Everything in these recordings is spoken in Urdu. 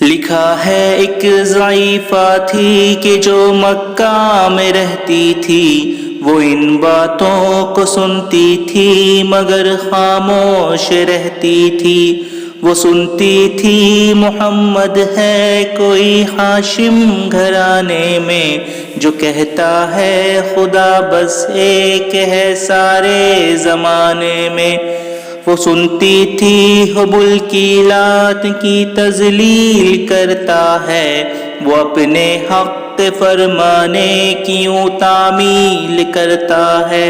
لکھا ہے ایک ضعیفہ تھی کہ جو مکہ میں رہتی تھی، وہ ان باتوں کو سنتی تھی مگر خاموش رہتی تھی۔ وہ سنتی تھی محمد ہے کوئی ہاشم گھرانے میں، جو کہتا ہے خدا بس ایک ہے سارے زمانے میں۔ وہ سنتی تھی حبل کی لات کی تذلیل کرتا ہے، وہ اپنے حق فرمانے کی یوں تعمیل کرتا ہے۔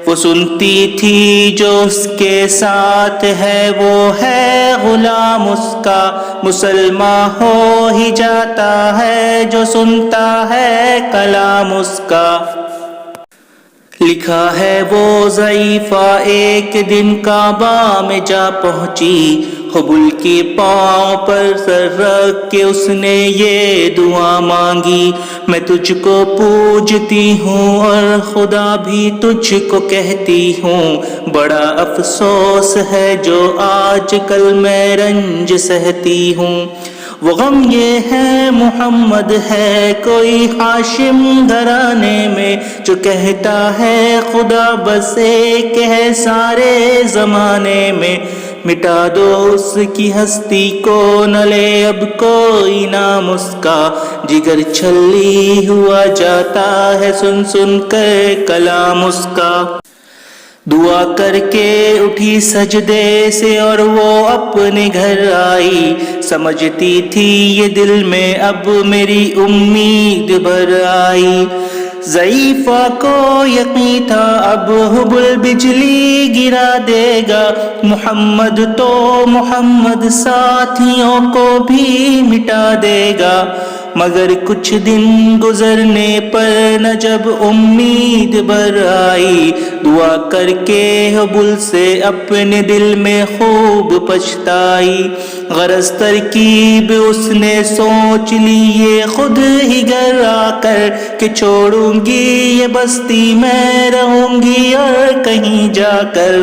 وہ سنتی تھی جو اس کے ساتھ ہے وہ ہے غلام اس کا، مسلمان ہو ہی جاتا ہے جو سنتا ہے کلام اس کا۔ لکھا ہے وہ ضعیفہ ایک دن کعبہ میں جا پہنچی، حبل کے پاؤں پر سر رکھ کے اس نے یہ دعا مانگی، میں تجھ کو پوجتی ہوں اور خدا بھی تجھ کو کہتی ہوں، بڑا افسوس ہے جو آج کل میں رنج سہتی ہوں۔ وہ غم یہ ہے محمد ہے کوئی ہاشم گھرانے میں، جو کہتا ہے خدا بس ایک ہے سارے زمانے میں۔ مٹا دو اس کی ہستی کو نہ لے اب کوئی نام اس کا، جگر چھلی ہوا جاتا ہے سن سن کر کلام اس کا۔ دعا کر کے اٹھی سجدے سے اور وہ اپنے گھر آئی، سمجھتی تھی یہ دل میں اب میری امید بھر آئی۔ ضعیفہ کو یقین تھا اب حبل بجلی گرا دے گا، محمد تو محمد ساتھیوں کو بھی مٹا دے گا۔ مگر کچھ دن گزرنے پر نہ جب امید بھر آئی، دعا کر کے حبل سے اپنے دل میں خوب پچھتائی۔ غرض ترکیب اس نے سوچ لی یہ خود ہی گھر آ کر کہ چھوڑوں گی یہ بستی میں رہوں گی اور کہیں جا کر۔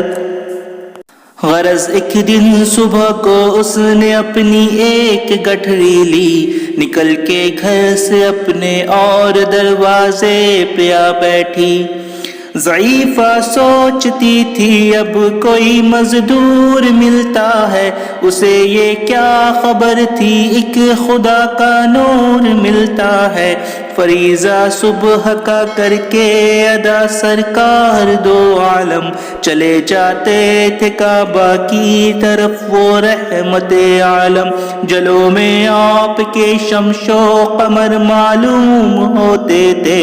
غرض ایک دن صبح کو اس نے اپنی ایک گٹھری لی، نکل کے گھر سے اپنے اور دروازے پہ آ بیٹھی۔ ضعیفہ سوچتی تھی اب کوئی مزدور ملتا ہے، اسے یہ کیا خبر تھی ایک خدا کا نور ملتا ہے۔ فریضہ صبح کا کر کے ادا سرکار دو عالم چلے جاتے تھے کعبہ کی طرف وہ رحمت عالم، جلوں میں آپ کے شمس و قمر معلوم ہوتے تھے،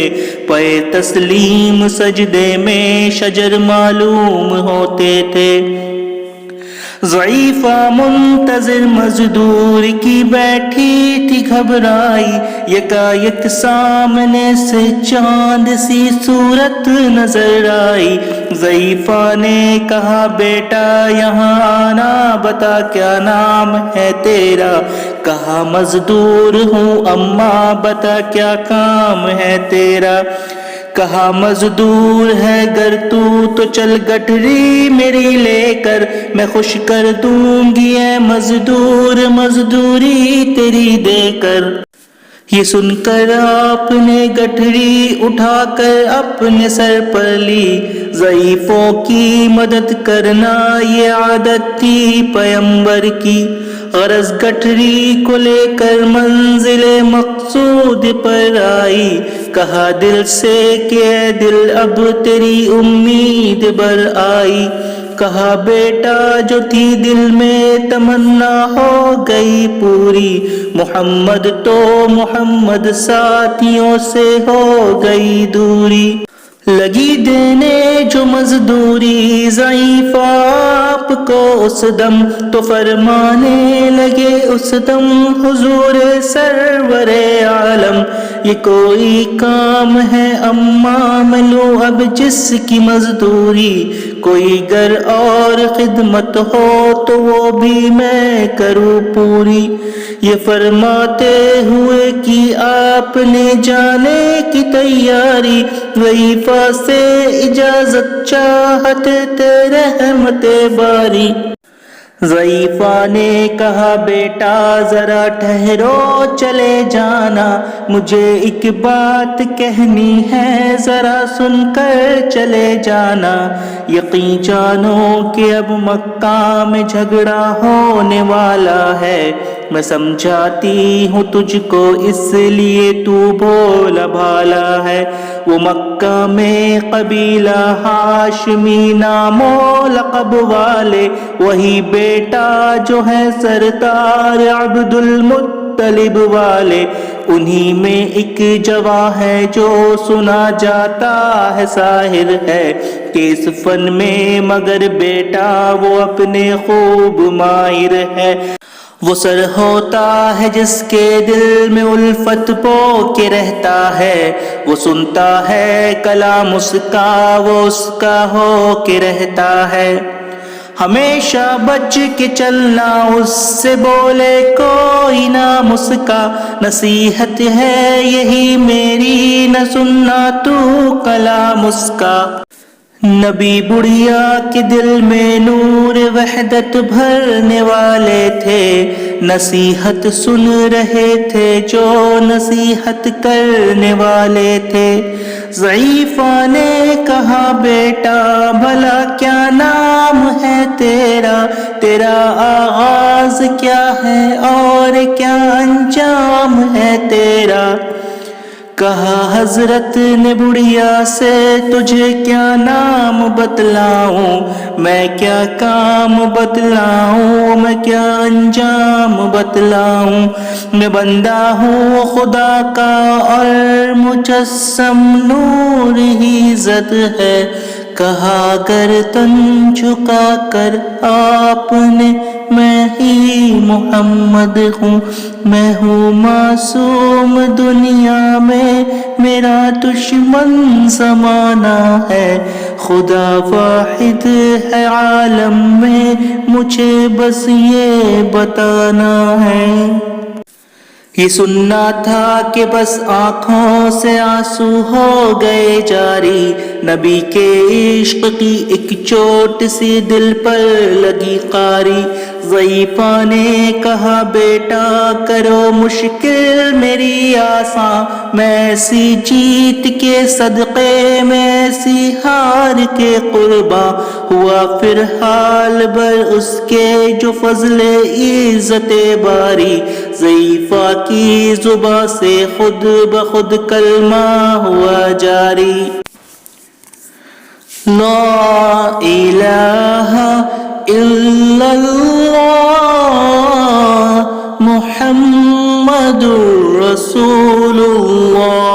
پے تسلیم سجدے میں شجر معلوم ہوتے تھے۔ ضعیفہ منتظر مزدور کی بیٹھی تھی گھبرائی، یکایک سامنے سے چاند سی صورت نظر آئی۔ ضعیفہ نے کہا بیٹا یہاں آنا، بتا کیا نام ہے تیرا؟ کہا مزدور ہوں اماں، بتا کیا کام ہے تیرا؟ کہا مزدور ہے گر تو چل گٹھری میری لے کر، میں خوش کر دوں گی اے مزدور مزدوری تیری دے کر۔ یہ سن کر آپ نے گٹھری اٹھا کر اپنے سر پر لی، ضعیفوں کی مدد کرنا یہ عادت تھی پیمبر کی۔ غرض گٹھری کو لے کر منزل مقصود پر آئی، کہا دل سے کہ اے دل اب تیری امید بھر آئی۔ کہا بیٹا جو تھی دل میں تمنا ہو گئی پوری، محمد تو محمد ساتھیوں سے ہو گئی دوری۔ لگی دینے جو مزدوری ضعیفہ آپ کو اس دم، تو فرمانے لگے اس دم حضور سرور عالم، یہ کوئی کام ہے اماں میں لوں اب جس کی مزدوری، کوئی گر اور خدمت ہو تو وہ بھی میں کروں پوری۔ یہ فرماتے ہوئے کہ آپ نے جانے کی تیاری، ضعیفہ سے اجازت چاہتے تھے رحمت باری۔ ضعیفہ نے کہا بیٹا ذرا ٹھہرو چلے جانا، مجھے ایک بات کہنی ہے ذرا سن کر چلے جانا، یقین جانو کہ اب مکہ میں جھگڑا ہونے والا ہے، میں سمجھاتی ہوں تجھ کو اس لیے تو بھولا بھالا ہے۔ وہ مکہ میں قبیلہ ہاشمی نام و لقب والے، وہی بیٹا جو ہے سردار عبد المطلب والے، انہی میں ایک جواں ہے جو سنا جاتا ہے ساحر ہے، کہ اس فن میں مگر بیٹا وہ اپنے خوب ماہر ہے۔ وہ سر ہوتا ہے جس کے دل میں الفت بو کے رہتا ہے، وہ سنتا ہے کلام اس کا وہ اس کا ہو کے رہتا ہے، ہمیشہ بچ کے چلنا اس سے بولے کوئی نام اس کا، نصیحت ہے یہی میری نہ سننا تو کلام اس کا۔ نبی بڑھیا کے دل میں نور وحدت بھرنے والے تھے، نصیحت سن رہے تھے جو نصیحت کرنے والے تھے۔ ضعیفہ نے کہا بیٹا بھلا کیا نام ہے تیرا، تیرا آغاز کیا ہے اور کیا انجام ہے تیرا؟ کہا حضرت نے بڑھیا سے تجھے کیا نام بتلاؤں، میں کیا کام بتلاؤں، میں کیا انجام بتلاؤں، میں بندہ ہوں خدا کا اور مجسم نور ہی زد ہے۔ کہا گردن جھکا کر آپ نے میں ہی محمد ہوں، میں ہوں معصوم دنیا میں میرا دشمن زمانہ ہے، خدا واحد ہے عالم میں مجھے بس یہ بتانا ہے۔ یہ سننا تھا کہ بس آنکھوں سے آنسو ہو گئے جاری، نبی کے عشق کی ایک چوٹ سی دل پر لگی قاری۔ ضعیفہ نے کہا بیٹا کرو مشکل میری آساں، میں ایسی جیت کے صدقے میں ایسی ہار کے قرباں، ہوا پھر حال بر اس کے جو فضل عزت باری، ضعیفہ کی زباں سے خود بخود کلمہ ہوا جاری۔ لا الہ الا اللہ محمد رسول اللہ۔